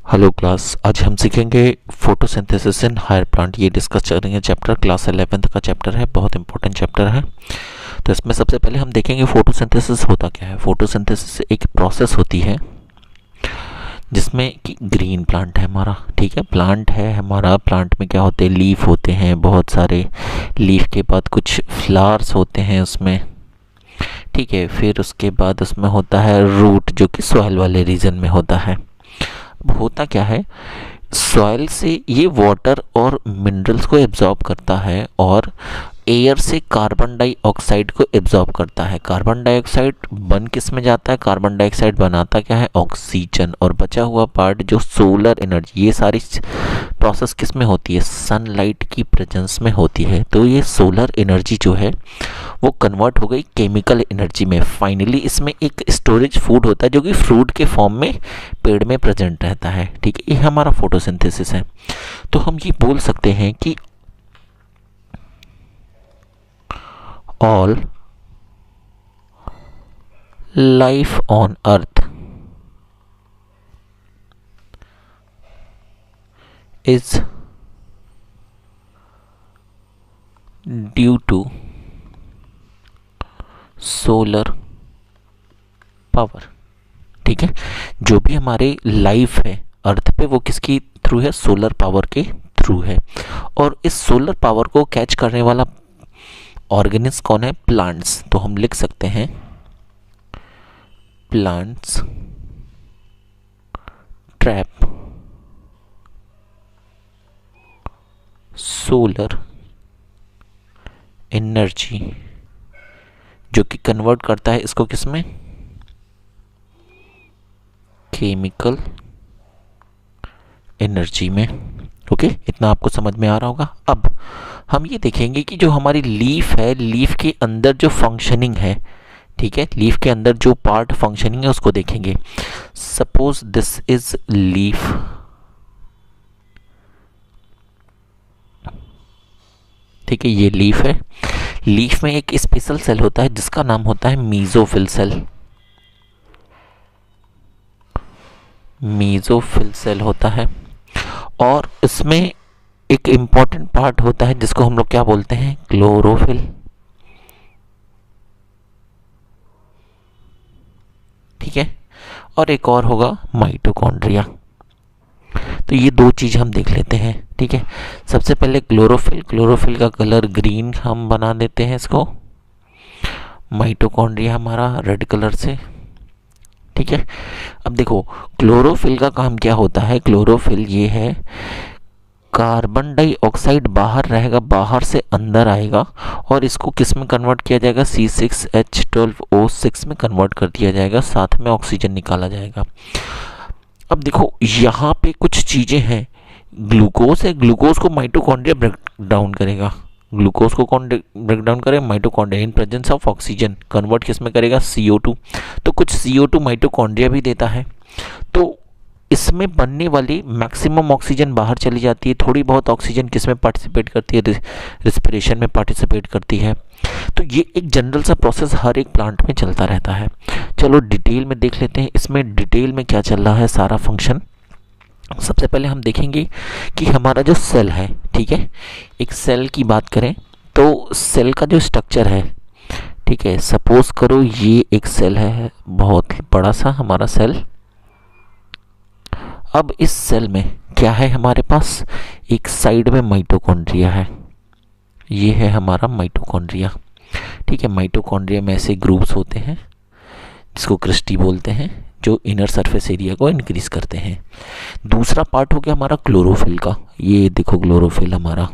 Hello class, आज हम सीखेंगे फोटोसिंथेसिस इन हायर प्लांट। ये डिस्कस करेंगे चैप्टर, क्लास 11th का चैप्टर है, बहुत इंपॉर्टेंट चैप्टर है। तो इसमें सबसे पहले हम देखेंगे फोटोसिंथेसिस होता क्या है। फोटोसिंथेसिस एक प्रोसेस होती है जिसमें कि ग्रीन प्लांट है हमारा, ठीक है, प्लांट है हमारा। प्लांट में क्या होते हैं, लीफ होते हैं बहुत सारे, लीफ के बाद कुछ फ्लावर्स होते हैं उसमें, ठीक है। फिर उसके बाद उसमें होता है रूट, जो कि सॉइल वाले रीजन में होता है। अब होता क्या है, सॉइल से ये वाटर और मिनरल्स को एब्जॉर्ब करता है और एयर से कार्बन डाइऑक्साइड को एब्जॉर्ब करता है। कार्बन डाइऑक्साइड बन किस में जाता है, कार्बन डाइऑक्साइड बनाता क्या है, ऑक्सीजन। और बचा हुआ पार्ट जो सोलर एनर्जी, ये सारी प्रोसेस किस में होती है, सनलाइट की प्रेजेंस में होती है। तो ये सोलर एनर्जी जो है वो कन्वर्ट हो गई केमिकल एनर्जी में। फाइनली इसमें एक स्टोरेज फूड होता है जो कि फ्रूट के फॉर्म में पेड़ में प्रेजेंट रहता है, ठीक है। ये हमारा फोटोसिंथेसिस है। तो हम ये बोल सकते हैं कि all life on earth is due to solar power, ठीक है। जो भी हमारे लाइफ है अर्थ पे वो किसकी थ्रू है, सोलर पावर के थ्रू है। और इस सोलर पावर को कैच करने वाला ऑर्गेनिज्म कौन है, प्लांट्स। तो हम लिख सकते हैं प्लांट्स ट्रैप सोलर एनर्जी, जो कि कन्वर्ट करता है इसको किसमें, केमिकल एनर्जी में। ओके, इतना आपको समझ में आ रहा होगा। अब हम ये देखेंगे कि जो हमारी लीफ है, लीफ के अंदर जो फंक्शनिंग है, ठीक है, लीफ के अंदर जो पार्ट फंक्शनिंग है उसको देखेंगे। सपोज दिस इज लीफ, ठीक है, ये लीफ है। लीफ में एक स्पेशल सेल होता है जिसका नाम होता है मीजोफिल सेल। मीजोफिल सेल होता है और इसमें एक इंपॉर्टेंट पार्ट होता है जिसको हम लोग क्या बोलते हैं, क्लोरोफिल, ठीक है। और एक और होगा माइटोकॉन्ड्रिया। तो ये दो चीज हम देख लेते हैं, ठीक है। सबसे पहले क्लोरोफिल, क्लोरोफिल का कलर ग्रीन हम बना देते हैं इसको। माइटोकॉन्ड्रिया हमारा रेड कलर से, ठीक है। अब देखो क्लोरोफिल का काम क्या होता है, क्लोरोफिल ये है कार्बन डाइऑक्साइड बाहर रहेगा, बाहर से अंदर आएगा और इसको किस में कन्वर्ट किया जाएगा, C6H12O6 में कन्वर्ट कर दिया जाएगा, साथ में ऑक्सीजन निकाला जाएगा। अब देखो यहाँ पे कुछ चीज़ें हैं, ग्लूकोज है, ग्लूकोज को माइटोकॉन्ड्रिया ब्रेक डाउन करेगा। ग्लूकोज को कौन ब्रेक डाउन करेगा, mitochondria. In presence of oxygen convert किस में करेगा, CO2। तो कुछ CO2 माइटोकॉन्ड्रिया भी देता है। तो इसमें बनने वाली मैक्सिमम ऑक्सीजन बाहर चली जाती है, थोड़ी बहुत ऑक्सीजन किस में पार्टिसिपेट करती है, रिस्पिरेशन में पार्टिसिपेट करती है। तो ये एक जनरल सा प्रोसेस हर एक प्लांट में चलता रहता है। चलो डिटेल में देख लेते हैं इसमें डिटेल में क्या चल रहा है सारा फंक्शन। सबसे पहले हम देखेंगे कि हमारा जो सेल है, ठीक है, एक सेल की बात करें तो सेल का जो स्ट्रक्चर है, ठीक है, सपोज करो ये एक सेल है, बहुत बड़ा सा हमारा सेल। अब इस सेल में क्या है हमारे पास, एक साइड में माइटोकॉन्ड्रिया है, ये है हमारा माइटोकॉन्ड्रिया, ठीक है। माइटोकॉन्ड्रिया में ऐसे ग्रुप्स होते हैं जिसको क्रिस्टी बोलते हैं, जो इनर सरफेस एरिया को इंक्रीज करते हैं। दूसरा पार्ट हो गया हमारा क्लोरोफिल का, ये देखो क्लोरोफिल हमारा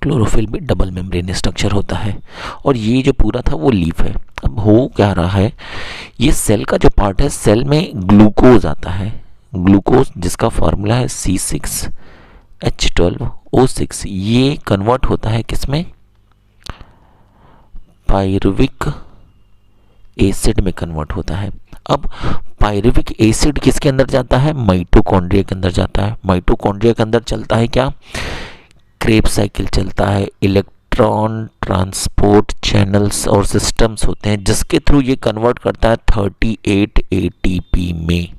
क्लोरोफिल भी डबल मेम्ब्रेन स्ट्रक्चर होता है और ये जो पूरा था वो लीफ है। अब हो क्या रहा है, ये सेल का जो पार्ट है, सेल में ग्लूकोज आता है, ग्लूकोज जिसका फॉर्मूला है C6H12O6, ये कन्वर्ट होता है किसमें, पायरुविक एसिड में कन्वर्ट होता है। अब पायरुविक एसिड किसके अंदर जाता है, माइटोकॉन्ड्रिया के अंदर जाता है। माइटोकॉन्ड्रिया के अंदर चलता है क्या, क्रेब साइकिल चलता है, इलेक्ट्रॉन ट्रांसपोर्ट चैनल्स और सिस्टम्स होते हैं जिसके थ्रू ये कन्वर्ट करता है 38 ATP में,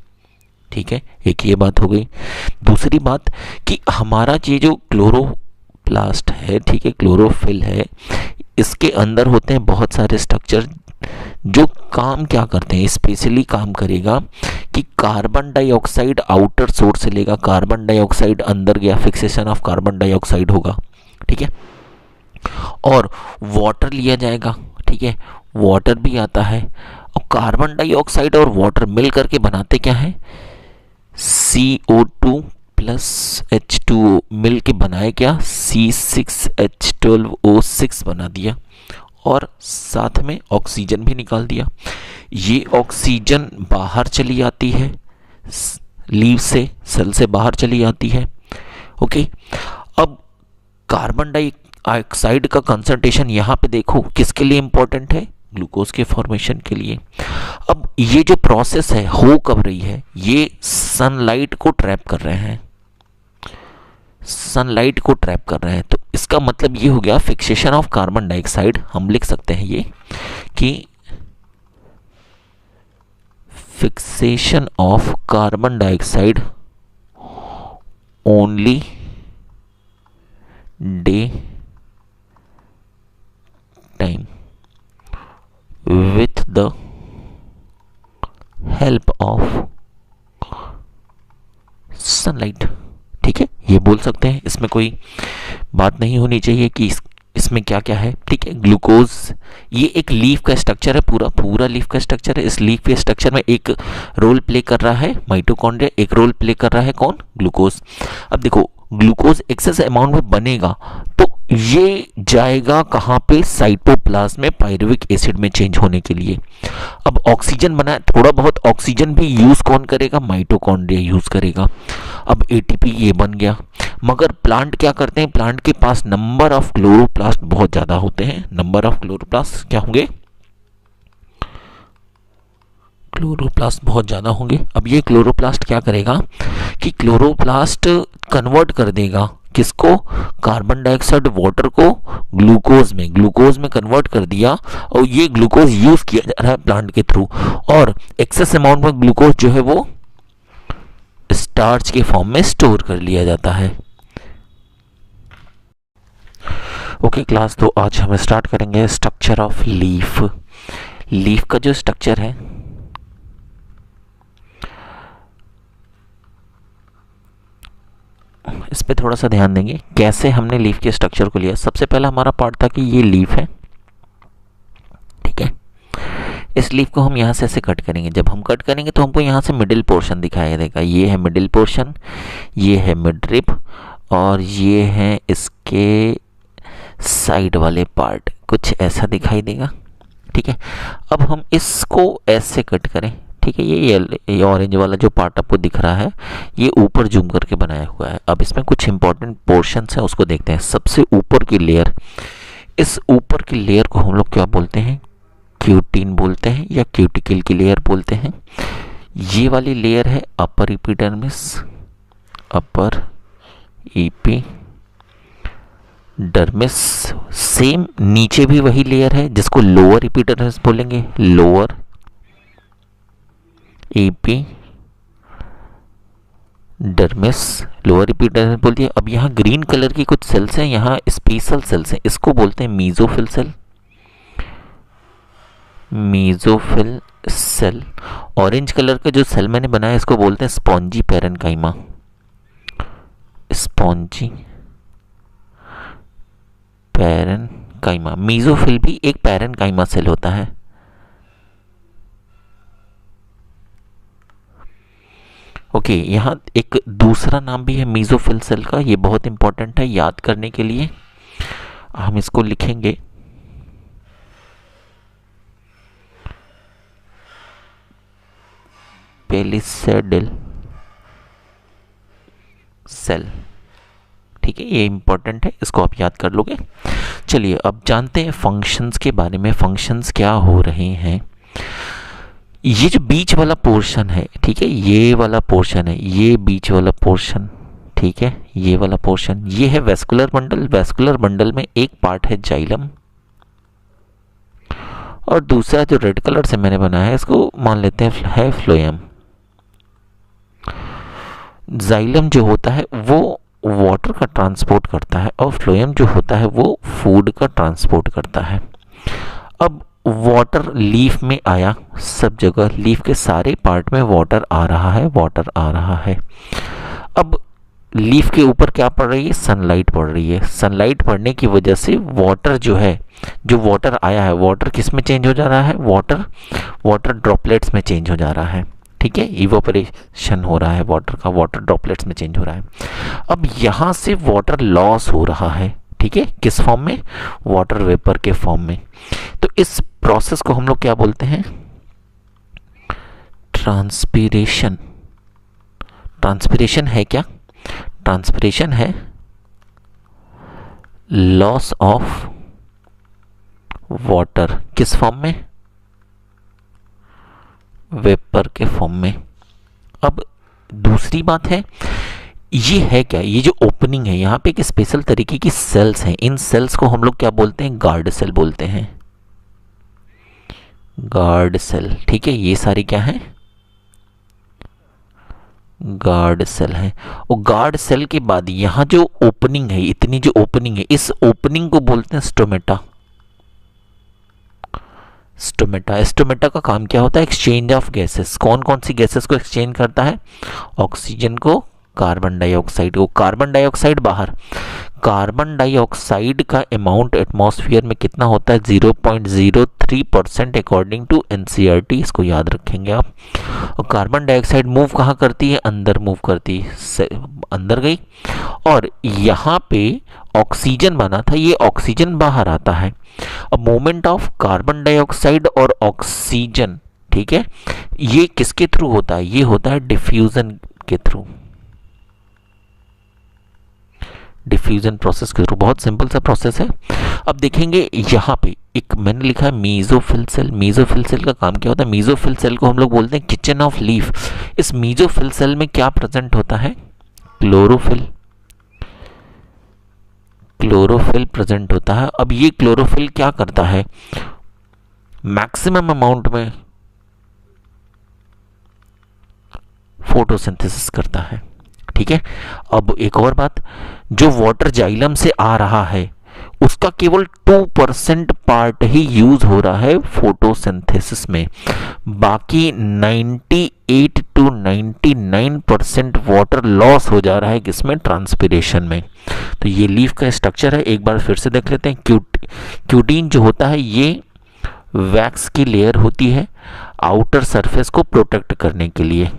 ठीक है, एक ये बात हो गई। दूसरी बात कि हमारा ये जो क्लोरोप्लास्ट है, ठीक है, क्लोरोफिल है, इसके अंदर होते हैं बहुत सारे स्ट्रक्चर जो काम क्या करते हैं, स्पेशली काम करेगा कि कार्बन डाइऑक्साइड आउटर सोर्स से लेगा, कार्बन डाइऑक्साइड अंदर गया, फिक्सेशन ऑफ कार्बन डाइऑक्साइड होगा, ठीक है, और वाटर लिया जाएगा, ठीक है, वाटर भी आता है, और कार्बन डाइऑक्साइड और वाटर मिल करके बनाते क्या है, CO2 प्लस H2O मिल के बनाए क्या, C6H12O6 बना दिया, और साथ में ऑक्सीजन भी निकाल दिया। ये ऑक्सीजन बाहर चली आती है, लीव से, सेल से बाहर चली आती है। ओके, अब कार्बन डाइऑक्साइड का कंसंट्रेशन यहाँ पे देखो किसके लिए इंपॉर्टेंट है, ग्लूकोज के फॉर्मेशन के लिए। अब ये जो प्रोसेस है हो कब रही है, ये सनलाइट को ट्रैप कर रहे हैं, सनलाइट को ट्रैप कर रहे हैं। तो इसका मतलब ये हो गया फिक्सेशन ऑफ कार्बन डाइऑक्साइड, हम लिख सकते हैं ये कि fixation of carbon dioxide only day time with the help of sunlight, ठीक है, ये बोल सकते हैं, इसमें कोई बात नहीं होनी चाहिए कि इसमें क्या क्या है, ठीक है। ग्लूकोज ये एक लीफ का स्ट्रक्चर है, पूरा पूरा लीफ का स्ट्रक्चर है। इस लीफ के स्ट्रक्चर में एक रोल प्ले कर रहा है माइटोकॉन्ड्रिया, एक रोल प्ले कर रहा है कौन, ग्लूकोज। अब देखो ग्लूकोज एक्सेस अमाउंट में बनेगा तो ये जाएगा कहाँ पे, साइटोप्लाज्म में पायरुविक एसिड में चेंज होने के लिए। अब ऑक्सीजन बना, थोड़ा बहुत ऑक्सीजन भी यूज कौन करेगा, माइटोकॉन्ड्रिया यूज करेगा। अब एटीपी ये बन गया, मगर प्लांट क्या करते हैं, प्लांट के पास नंबर ऑफ क्लोरोप्लास्ट बहुत ज्यादा होते हैं। नंबर ऑफ क्लोरोप्लास्ट क्या होंगे, क्लोरोप्लास्ट बहुत ज़्यादा होंगे। अब ये क्लोरोप्लास्ट क्या करेगा कि क्लोरोप्लास्ट कन्वर्ट कर देगा किसको, कार्बन डाइऑक्साइड वाटर को ग्लूकोज में, ग्लूकोज में कन्वर्ट कर दिया, और ये ग्लूकोज यूज किया जा रहा है प्लांट के थ्रू, और एक्सेस अमाउंट में ग्लूकोज जो है वो स्टार्च के फॉर्म में स्टोर कर लिया जाता है। ओके क्लास, तो आज हम स्टार्ट करेंगे स्ट्रक्चर ऑफ लीफ। लीफ का जो स्ट्रक्चर है, इस पे थोड़ा सा ध्यान देंगे कैसे हमने लीफ के स्ट्रक्चर को लिया। सबसे पहला हमारा पार्ट था कि ये लीफ है, ठीक है, इस लीफ को हम यहाँ से ऐसे कट करेंगे। जब हम कट करेंगे तो हमको यहाँ से मिडिल पोर्शन दिखाई देगा, ये है मिडिल पोर्शन, ये है मिड रिब, और ये है इसके साइड वाले पार्ट, कुछ ऐसा दिखाई देगा, ठीक है। अब हम इसको ऐसे कट करें, ठीक है, ये ऑरेंज वाला जो पार्ट आपको दिख रहा है ये ऊपर जूम करके बनाया हुआ है। अब इसमें कुछ इंपॉर्टेंट पोर्शंस हैं, उसको देखते हैं। सबसे ऊपर की लेयर, इस ऊपर की लेयर को हम लोग क्या बोलते हैं, क्यूटिन बोलते हैं या क्यूटिकल की लेयर बोलते हैं। ये वाली लेयर है upper epidermis, upper epidermis. Same नीचे भी वही लेयर है जिसको लोअर एपिडर्मिस बोलेंगे, लोअर एपिडर्मिस, लोअर एपिडर्मिस बोल दिया। अब यहाँ ग्रीन कलर की कुछ सेल्स हैं, यहाँ स्पेशल सेल्स हैं, इसको बोलते हैं mesophyll cell, mesophyll cell. Orange colour का जो सेल मैंने बनाया इसको बोलते हैं spongy parenchyma, spongy parenchyma. Mesophyll भी एक पैरेनकाइमा सेल होता है। ओके, यहाँ एक दूसरा नाम भी है मीजोफिल सेल का, ये बहुत इंपॉर्टेंट है याद करने के लिए। हम इसको लिखेंगे पेलिसेडिल सेल, ठीक है, ये इंपॉर्टेंट है, इसको आप याद कर लोगे। चलिए अब जानते हैं फंक्शंस के बारे में, फंक्शंस क्या हो रहे हैं। ये जो बीच वाला पोर्शन है, ठीक है, ये वाला पोर्शन है, ये बीच वाला पोर्शन, ठीक है, ये वाला पोर्शन, ये है वेस्कुलर बंडल। वेस्कुलर बंडल में एक पार्ट है जाइलम, और दूसरा जो रेड कलर से मैंने बनाया है इसको मान लेते हैं है फ्लोएम। जाइलम जो होता है वो वाटर का ट्रांसपोर्ट करता है और फ्लोएम जो होता है वो फूड का ट्रांसपोर्ट करता है। अब वाटर लीफ में आया, सब जगह लीफ के सारे पार्ट में वाटर आ रहा है, वाटर आ रहा है। अब लीफ के ऊपर क्या पड़ रही है, सनलाइट पड़ रही है। सनलाइट पड़ने की वजह से वाटर जो है, जो वाटर आया है, वाटर किस में चेंज हो जा रहा है, वाटर ड्रॉपलेट्स में चेंज हो जा रहा है। ठीक है, इवोपरेशन हो रहा है वाटर का, वाटर ड्रॉपलेट्स में चेंज हो रहा है। अब यहाँ से वाटर लॉस हो रहा है। ठीक है, किस फॉर्म में, वाटर वेपर के फॉर्म में। तो इस प्रोसेस को हम लोग क्या बोलते हैं, ट्रांसपीरेशन। ट्रांसपीरेशन है क्या, ट्रांसपीरेशन है लॉस ऑफ वाटर, किस फॉर्म में, वेपर के फॉर्म में। अब दूसरी बात है, ये है क्या, ये जो ओपनिंग है यहाँ पे एक स्पेशल तरीके की सेल्स हैं। इन सेल्स को हम लोग क्या बोलते हैं, गार्ड सेल बोलते हैं, गार्ड सेल। ठीक है, ये सारी क्या है, गार्ड सेल है। और गार्ड सेल के बाद यहाँ जो ओपनिंग है, इतनी जो ओपनिंग है, इस ओपनिंग को बोलते हैं स्टोमेटा। स्टोमेटा, स्टोमेटा का काम क्या होता है, एक्सचेंज ऑफ गैसेस। कौन कौन सी गैसेस को एक्सचेंज करता है, ऑक्सीजन को कार्बन डाइऑक्साइड को। कार्बन डाइऑक्साइड बाहर, कार्बन डाइऑक्साइड का अमाउंट एटमॉस्फेयर में कितना होता है, 0.03% अकॉर्डिंग टू एनसीईआरटी, इसको याद रखेंगे आप। और कार्बन डाइऑक्साइड मूव कहाँ करती है, अंदर मूव करती है, अंदर गई। और यहाँ पे ऑक्सीजन बना था, ये ऑक्सीजन बाहर आता है। अब मूवमेंट ऑफ कार्बन डाइऑक्साइड और ऑक्सीजन, ठीक है, ये किसके थ्रू होता है, ये होता है डिफ्यूजन के थ्रू, डिफ्यूजन प्रोसेस के थ्रू। बहुत सिंपल सा प्रोसेस है। अब देखेंगे यहाँ पे एक मैंने लिखा है मीजोफिल सेल। मीजोफिल सेल का काम क्या होता है, मीजोफिल सेल को हम लोग बोलते हैं किचन ऑफ लीफ। इस मीजोफिल सेल में क्या प्रेजेंट होता है, क्लोरोफिल, क्लोरोफिल प्रेजेंट होता है। अब ये क्लोरोफिल क्या करता है, मैक्सिमम अमाउंट में फोटोसिंथेसिस करता है। ठीक है, अब एक और बात, जो वाटर जाइलम से आ रहा है उसका केवल 2% पार्ट ही यूज हो रहा है फोटोसिंथेसिस में, बाकी 98 to 99% वाटर लॉस हो जा रहा है किसमें, ट्रांसपिरेशन में। तो ये लीफ का स्ट्रक्चर है, एक बार फिर से देख लेते हैं। क्यूटीन जो होता है ये वैक्स की लेयर होती है आउटर सरफेस को प्रोटेक्ट करने के लिए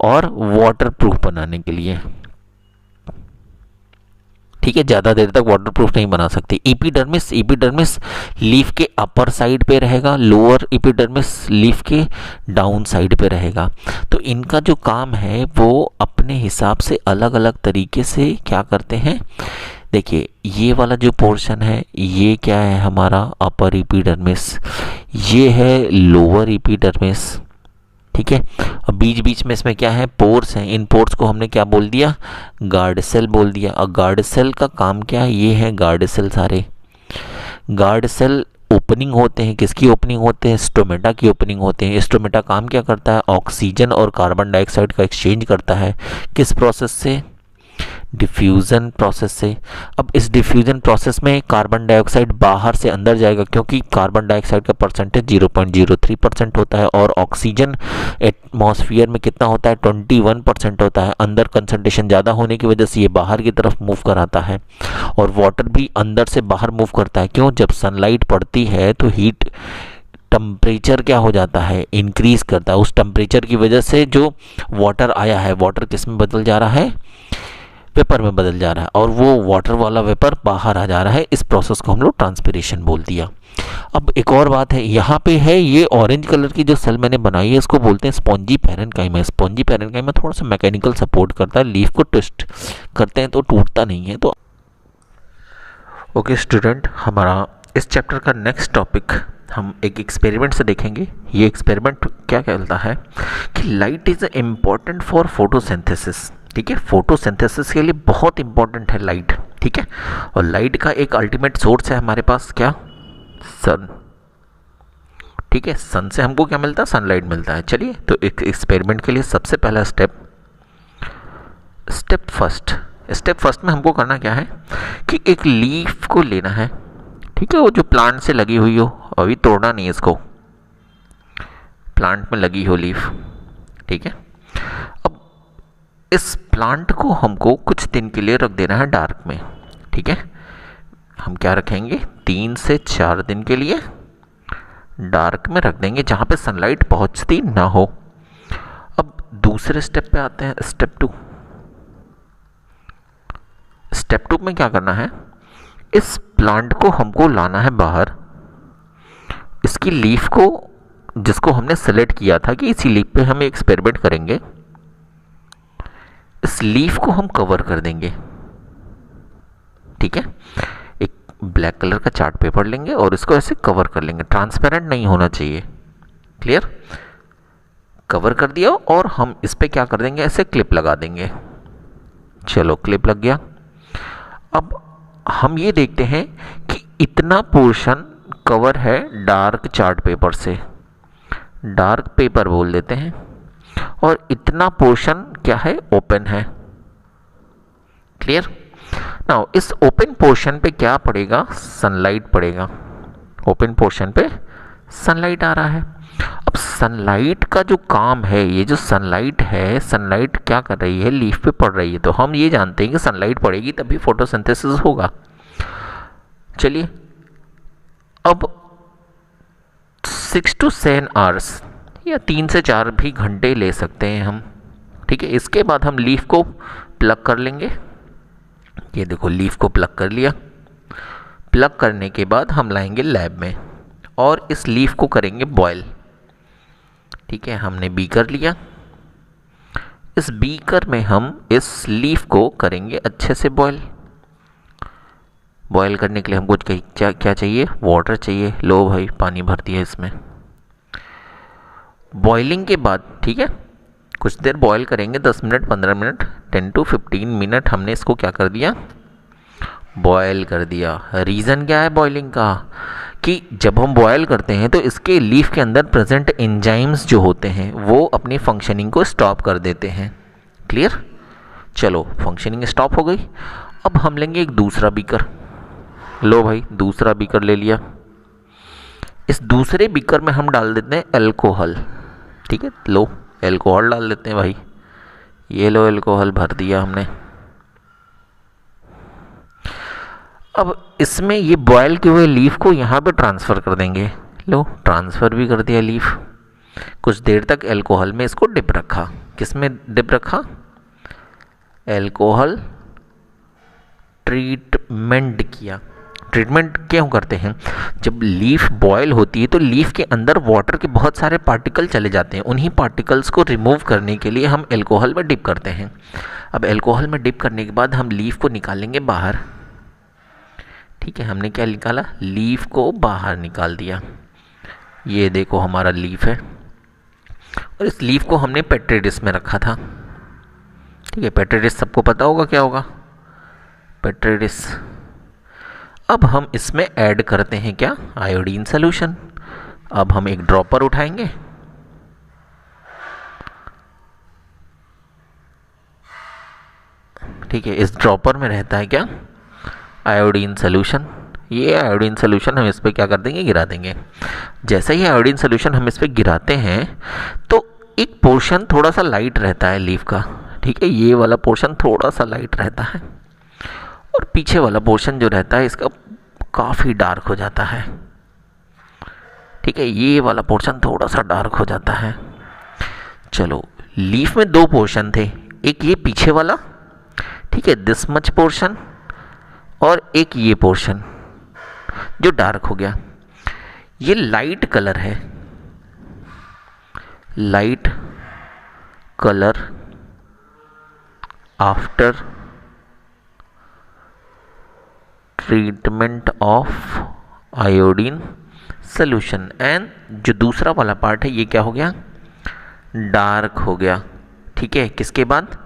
और वाटर प्रूफ बनाने के लिए। ठीक है, ज़्यादा देर तक वाटर प्रूफ नहीं बना सकती। एपिडर्मिस, एपिडर्मिस लीफ के अपर साइड पे रहेगा, लोअर एपिडर्मिस लीफ के डाउन साइड पे रहेगा। तो इनका जो काम है वो अपने हिसाब से अलग अलग तरीके से क्या करते हैं। देखिए ये वाला जो पोर्शन है ये क्या है, हमारा अपर एपिडर्मिस, ये है लोअर एपिडर्मिस। ठीक है, अब बीच बीच में इसमें क्या है, पोर्स हैं। इन पोर्स को हमने क्या बोल दिया, गार्ड सेल बोल दिया। और गार्ड सेल का काम क्या है, ये है गार्ड सेल। सारे गार्ड सेल ओपनिंग होते हैं, किसकी ओपनिंग होते हैं, स्टोमेटा की ओपनिंग होते हैं। स्टोमेटा काम क्या करता है, ऑक्सीजन और कार्बन डाइऑक्साइड का एक्सचेंज करता है। किस प्रोसेस से, डिफ्यूज़न प्रोसेस से। अब इस डिफ्यूज़न प्रोसेस में कार्बन डाइऑक्साइड बाहर से अंदर जाएगा, क्योंकि कार्बन डाइऑक्साइड का परसेंटेज 0.03% होता है और ऑक्सीजन एटमॉस्फेयर में कितना होता है, 21% होता है। अंदर कंसंट्रेशन ज़्यादा होने की वजह से ये बाहर की तरफ मूव कराता है और वाटर भी अंदर से बाहर मूव करता है। क्यों, जब सनलाइट पड़ती है तो हीट टेम्परेचर क्या हो जाता है, इंक्रीज करता है। उस टेम्परेचर की वजह से जो वाटर आया है, वाटर किस में बदल जा रहा है, वेपर में बदल जा रहा है, और वो वाटर वाला वेपर बाहर आ जा रहा है। इस प्रोसेस को हम लोग ट्रांसपिरेशन बोल दिया। अब एक और बात है, यहाँ पे है ये ऑरेंज कलर की जो सेल मैंने बनाई है इसको बोलते हैं स्पॉन्जी पैरेन्काइमा। स्पॉन्जी पैरेन्काइमा थोड़ा सा मैकेनिकल सपोर्ट करता है, लीफ को ट्विस्ट करते हैं तो टूटता नहीं है। तो ओके स्टूडेंट, हमारा इस चैप्टर का नेक्स्ट टॉपिक हम एक एक्सपेरिमेंट से देखेंगे। ये एक्सपेरिमेंट क्या कहता है कि light is important for photosynthesis. ठीक है, फोटोसिंथेसिस के लिए बहुत इंपॉर्टेंट है लाइट। ठीक है, और लाइट का एक अल्टीमेट सोर्स है हमारे पास क्या, सन। ठीक है, सन से हमको क्या मिलता है, सनलाइट मिलता है। चलिए, तो एक एक्सपेरिमेंट के लिए सबसे पहला स्टेप फर्स्ट में हमको करना क्या है कि एक लीफ को लेना है, ठीक है, वो जो प्लांट से लगी हुई हो, अभी तोड़ना नहीं है इसको, प्लांट में लगी हो लीफ, ठीक है। अब इस प्लांट को हमको कुछ दिन के लिए रख देना है डार्क में, ठीक है। हम क्या रखेंगे, 3 से 4 दिन के लिए डार्क में रख देंगे, जहाँ पे सनलाइट पहुँचती ना हो। अब दूसरे स्टेप पे आते हैं, स्टेप टू में क्या करना है, इस प्लांट को हमको लाना है बाहर, इसकी लीफ को, जिसको हमने सेलेक्ट किया था कि इसी लीफ पे हम एक्सपेरिमेंट करेंगे, इस लीफ को हम कवर कर देंगे, ठीक है। एक ब्लैक कलर का चार्ट पेपर लेंगे और इसको ऐसे कवर कर लेंगे, ट्रांसपेरेंट नहीं होना चाहिए, क्लियर। कवर कर दिया और हम इस पे क्या कर देंगे, ऐसे क्लिप लगा देंगे। चलो, क्लिप लग गया। अब हम ये देखते हैं कि इतना पोर्शन कवर है डार्क चार्ट पेपर से, डार्क पेपर बोल देते हैं, और इतना पोर्शन क्या है, ओपन है, क्लियर। नाउ इस ओपन पोर्शन पे क्या पड़ेगा, सनलाइट पड़ेगा, ओपन पोर्शन पे सनलाइट आ रहा है। अब सनलाइट का जो काम है, ये जो सनलाइट है, सनलाइट क्या कर रही है, लीफ पे पड़ रही है, तो हम ये जानते हैं कि सनलाइट पड़ेगी तभी फोटोसिंथेसिस होगा। चलिए, अब 6 to 7 आवर्स या 3 से 4 भी घंटे ले सकते हैं हम, ठीक है। इसके बाद हम लीफ को प्लग कर लेंगे, ये देखो लीफ को प्लग कर लिया। प्लग करने के बाद हम लाएंगे लैब में और इस लीफ को करेंगे बॉयल, ठीक है। हमने बीकर लिया, इस बीकर में हम इस लीफ को करेंगे अच्छे से बॉयल। बॉयल करने के लिए हमको क्या चाहिए, वाटर चाहिए। लो भाई, पानी भर दिया इसमें। बॉइलिंग के बाद, ठीक है, कुछ देर बॉयल करेंगे, 10 मिनट 15 मिनट 10 to 15 मिनट हमने इसको क्या कर दिया, बॉयल कर दिया। रीज़न क्या है बॉइलिंग का, कि जब हम बॉयल करते हैं तो इसके लीफ के अंदर प्रेजेंट एंजाइम्स जो होते हैं वो अपनी फंक्शनिंग को स्टॉप कर देते हैं, क्लियर। चलो, फंक्शनिंग स्टॉप हो गई। अब हम लेंगे एक दूसरा बीकर। लो भाई, दूसरा बीकर ले लिया। इस दूसरे बीकर में हम डाल देते हैं अल्कोहल, ठीक है। लो, अल्कोहल डाल देते हैं भाई, ये लो अल्कोहल भर दिया हमने। अब इसमें ये बॉयल किए हुए लीफ को यहाँ पे ट्रांसफ़र कर देंगे। लो, ट्रांसफ़र भी कर दिया लीफ। कुछ देर तक अल्कोहल में इसको डिप रखा। किस में डिप रखा, अल्कोहल ट्रीटमेंट किया। ट्रीटमेंट क्यों करते हैं, जब लीफ बॉयल होती है तो लीफ के अंदर वाटर के बहुत सारे पार्टिकल चले जाते हैं, उन्हीं पार्टिकल्स को रिमूव करने के लिए हम अल्कोहल में डिप करते हैं। अब अल्कोहल में डिप करने के बाद हम लीफ को निकालेंगे बाहर, ठीक है। हमने क्या निकाला, लीफ को बाहर निकाल दिया। ये देखो हमारा लीफ है, और इस लीफ को हमने पेट्री डिश में रखा था, ठीक है। पेट्री डिश सबको पता होगा क्या होगा, पेट्री डिश। अब हम इसमें ऐड करते हैं क्या, आयोडीन सॉल्यूशन। अब हम एक ड्रॉपर उठाएंगे, ठीक है। इस ड्रॉपर में रहता है क्या, आयोडीन सॉल्यूशन। ये आयोडीन सॉल्यूशन हम इस पर क्या कर देंगे, गिरा देंगे। जैसे ही आयोडीन सॉल्यूशन हम इस पर गिराते हैं तो एक पोर्शन थोड़ा सा लाइट रहता है लीफ का, ठीक है। ये वाला पोर्शन थोड़ा सा लाइट रहता है, और पीछे वाला पोर्शन जो रहता है इसका काफ़ी डार्क हो जाता है, ठीक है। ये वाला पोर्शन थोड़ा सा डार्क हो जाता है। चलो, लीफ में 2 पोर्शन थे, एक ये पीछे वाला, ठीक है, दिस मच पोर्शन, और एक ये पोर्शन जो डार्क हो गया। ये लाइट कलर है, light colour after treatment of iodine solution. And जो दूसरा वाला पार्ट है ये क्या हो गया, डार्क हो गया, ठीक है। किसके बाद,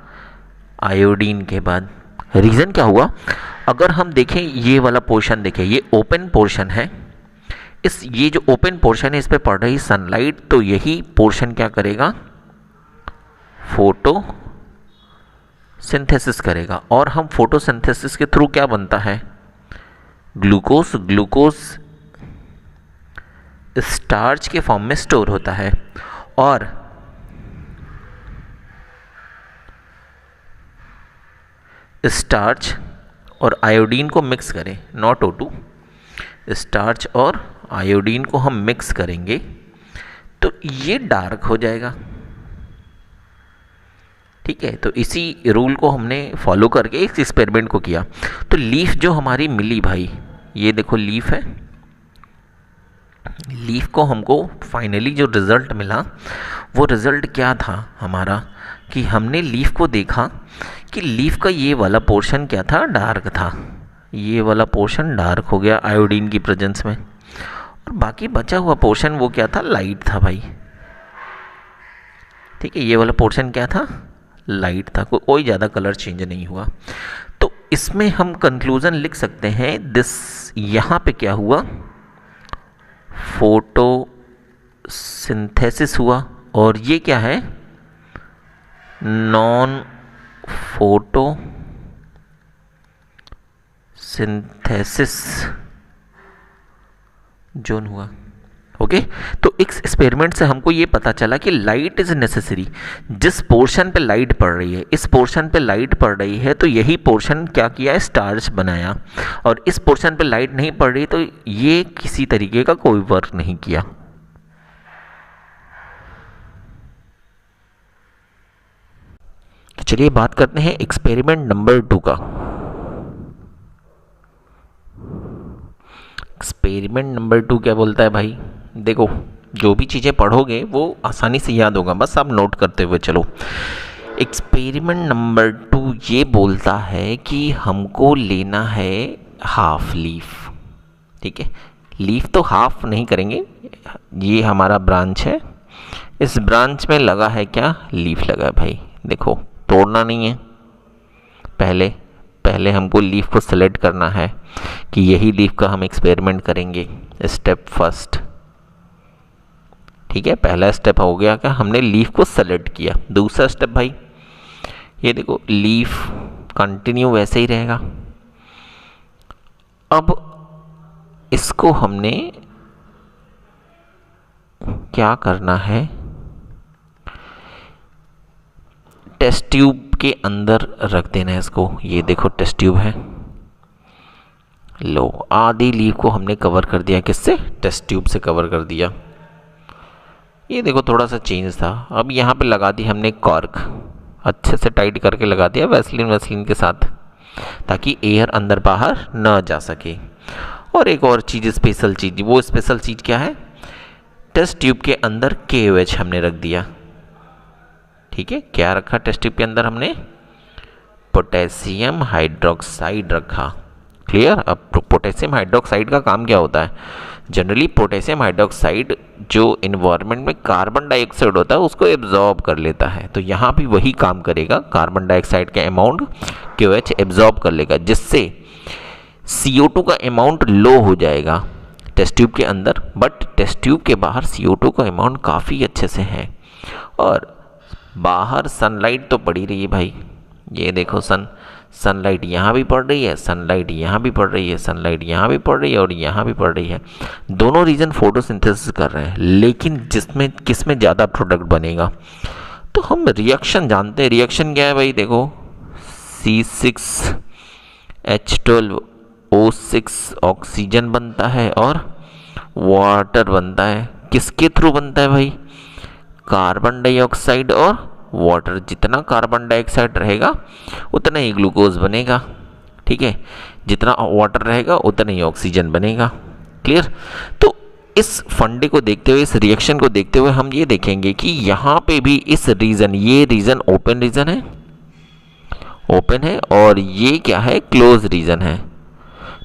आयोडीन के बाद। रीज़न क्या हुआ, अगर हम देखें ये वाला पोर्शन देखें, ये ओपन पोर्शन है, इस ये जो ओपन पोर्शन है इस पे पड़ रही सनलाइट, तो यही पोर्शन क्या करेगा, फोटो सिंथेसिस करेगा। और हम फोटोसिंथेसिस के थ्रू क्या बनता है, ग्लूकोज। ग्लूकोज स्टार्च के फॉर्म में स्टोर होता है और स्टार्च और आयोडीन को मिक्स करें, नॉट O2, स्टार्च और आयोडीन को हम मिक्स करेंगे तो ये डार्क हो जाएगा। ठीक है, तो इसी रूल को हमने फॉलो करके इस एक्सपेरिमेंट को किया। तो लीफ जो हमारी मिली भाई, ये देखो लीफ है, लीफ को हमको फाइनली जो रिज़ल्ट मिला वो रिज़ल्ट क्या था हमारा, कि हमने लीफ को देखा कि लीफ का ये वाला पोर्शन क्या था, डार्क था। ये वाला पोर्शन डार्क हो गया आयोडीन की प्रेजेंस में, और बाकी बचा हुआ पोर्शन वो क्या था, लाइट था भाई। ठीक है, ये वाला पोर्शन क्या था, लाइट था, कोई ज़्यादा कलर चेंज नहीं हुआ। तो इसमें हम कंक्लूज़न लिख सकते हैं दिस, यहाँ पे क्या हुआ, फोटो सिंथेसिस हुआ, और ये क्या है, नॉन फोटो सिंथेसिस जोन हुआ। ओके, तो इस एक्सपेरिमेंट से हमको ये पता चला कि लाइट इज नेसेसरी। जिस पोर्शन पे लाइट पड़ रही है, इस पोर्शन पे लाइट पड़ रही है, तो यही पोर्शन क्या किया, स्टार्च बनाया, और इस पोर्शन पे लाइट नहीं पड़ रही तो ये किसी तरीके का कोई वर्क नहीं किया। तो चलिए बात करते हैं एक्सपेरिमेंट नंबर 2 का। एक्सपेरिमेंट नंबर 2 क्या बोलता है भाई, देखो जो भी चीज़ें पढ़ोगे वो आसानी से याद होगा, बस आप नोट करते हुए चलो। एक्सपेरिमेंट नंबर 2 ये बोलता है कि हमको लेना है हाफ लीफ। ठीक है, लीफ तो हाफ नहीं करेंगे, ये हमारा ब्रांच है, इस ब्रांच में लगा है क्या, लीफ लगा है भाई। देखो तोड़ना नहीं है, पहले हमको लीफ को सेलेक्ट करना है कि यही लीफ का हम एक्सपेरिमेंट करेंगे, स्टेप फर्स्ट। ठीक है, पहला स्टेप हो गया क्या, हमने लीफ को सेलेक्ट किया। दूसरा स्टेप भाई, ये देखो लीफ कंटिन्यू वैसे ही रहेगा। अब इसको हमने क्या करना है, टेस्ट ट्यूब के अंदर रख देना है इसको। ये देखो टेस्ट ट्यूब है, लो आधी लीफ को हमने कवर कर दिया, किससे, टेस्ट ट्यूब से कवर कर दिया। ये देखो थोड़ा सा चेंज था। अब यहाँ पे लगा दी हमने कॉर्क, अच्छे से टाइट करके लगा दिया वैसलीन के साथ, ताकि एयर अंदर बाहर न जा सके। और एक और चीज़, स्पेशल चीज़, वो स्पेशल चीज़ क्या है, टेस्ट ट्यूब के अंदर KOH हमने रख दिया। ठीक है, क्या रखा टेस्ट ट्यूब के अंदर हमने, पोटेशियम हाइड्रोक्साइड रखा। क्लियर। अब पोटेशियम हाइड्रोक्साइड का काम क्या होता है, जनरली पोटेशियम हाइड्रोक्साइड जो इन्वायरमेंट में कार्बन डाइऑक्साइड होता है उसको एब्जॉर्ब कर लेता है, तो यहाँ भी वही काम करेगा, कार्बन डाइऑक्साइड का अमाउंट KOH एब्जॉर्ब कर लेगा, जिससे CO2 का अमाउंट लो हो जाएगा टेस्ट ट्यूब के अंदर, बट टेस्ट ट्यूब के बाहर CO2 का अमाउंट काफ़ी अच्छे से है। और बाहर सनलाइट तो पड़ी रही है भाई, ये देखो सनलाइट यहाँ भी पड़ रही है, सनलाइट यहाँ भी पड़ रही है, सनलाइट यहाँ भी पड़ रही है और यहाँ भी पड़ रही है। दोनों रीजन फोटोसिंथेसिस कर रहे हैं, लेकिन जिसमें किसमें ज़्यादा प्रोडक्ट बनेगा, तो हम रिएक्शन जानते हैं। रिएक्शन क्या है भाई, देखो C6H12O6 ऑक्सीजन बनता है और वाटर बनता है। किसके थ्रू बनता है भाई, कार्बन डाइऑक्साइड और वाटर। जितना कार्बन डाइऑक्साइड रहेगा उतना ही ग्लूकोज बनेगा, ठीक है, जितना वाटर रहेगा उतना ही ऑक्सीजन बनेगा। क्लियर। तो इस फंडे को देखते हुए, इस रिएक्शन को देखते हुए हम ये देखेंगे कि यहाँ पे भी इस रीजन, ये रीजन ओपन रीजन है, ओपन है, और ये क्या है, क्लोज रीजन है,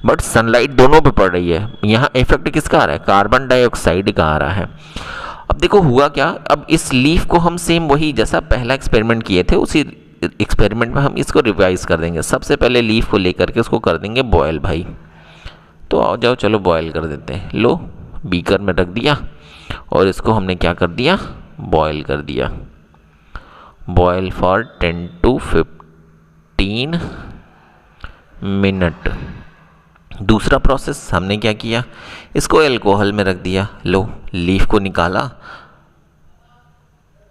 बट सनलाइट दोनों पे पड़ रही है। यहाँ इफेक्ट किसका आ रहा है, कार्बन डाइऑक्साइड का आ रहा है। अब देखो हुआ क्या, अब इस लीफ को हम सेम वही जैसा पहला एक्सपेरिमेंट किए थे उसी एक्सपेरिमेंट में हम इसको रिवाइज कर देंगे। सबसे पहले लीफ को लेकर के उसको कर देंगे बॉयल भाई। तो आओ जाओ चलो बॉयल कर देते हैं। लो बीकर में रख दिया और इसको हमने क्या कर दिया, बॉयल कर दिया। Boil for 10 to 15 minute. दूसरा प्रोसेस हमने क्या किया, इसको एल्कोहल में रख दिया। लो, लीफ को निकाला।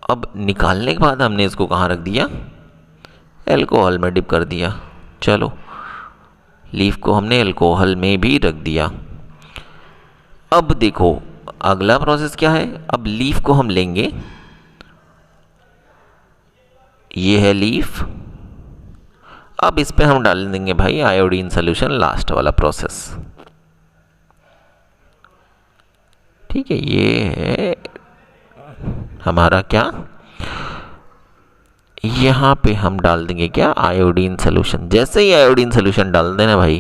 अब निकालने के बाद हमने इसको कहाँ रख दिया, एल्कोहल में डिप कर दिया। चलो, लीफ को हमने एल्कोहल में भी रख दिया। अब देखो अगला प्रोसेस क्या है, अब लीफ को हम लेंगे, ये है लीफ। अब इस पे हम डाल देंगे भाई आयोडीन सोल्यूशन, लास्ट वाला प्रोसेस। ठीक है, ये है हमारा क्या, यहाँ पे हम डाल देंगे क्या, आयोडीन सोल्यूशन। जैसे ही आयोडीन सोल्यूशन डाल देना भाई,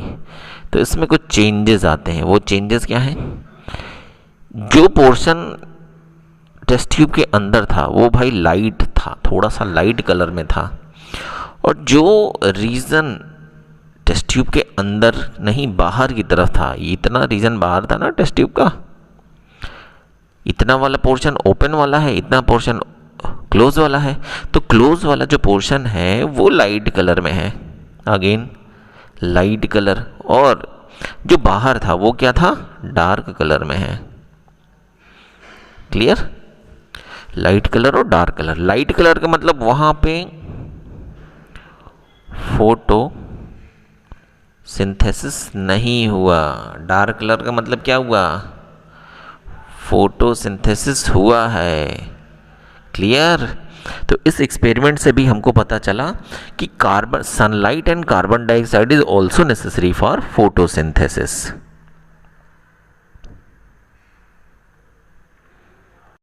तो इसमें कुछ चेंजेस आते हैं। वो चेंजेस क्या हैं, जो पोर्शन टेस्ट ट्यूब के अंदर था वो भाई लाइट था, थोड़ा सा लाइट कलर में था, और जो रीजन टेस्ट ट्यूब के अंदर नहीं बाहर की तरफ था, इतना रीजन बाहर था ना टेस्ट ट्यूब का, इतना वाला पोर्शन ओपन वाला है, इतना पोर्शन क्लोज वाला है। तो क्लोज वाला जो पोर्शन है वो लाइट कलर में है, अगेन लाइट कलर, और जो बाहर था वो क्या था, डार्क कलर में है। क्लियर, लाइट कलर और डार्क कलर। लाइट कलर का मतलब वहां पे फोटो सिंथेसिस नहीं हुआ, डार्क कलर का मतलब क्या हुआ, फोटोसिंथेसिस हुआ है। क्लियर। तो इस एक्सपेरिमेंट से भी हमको पता चला कि carbon, sunlight and carbon dioxide is also necessary for photosynthesis.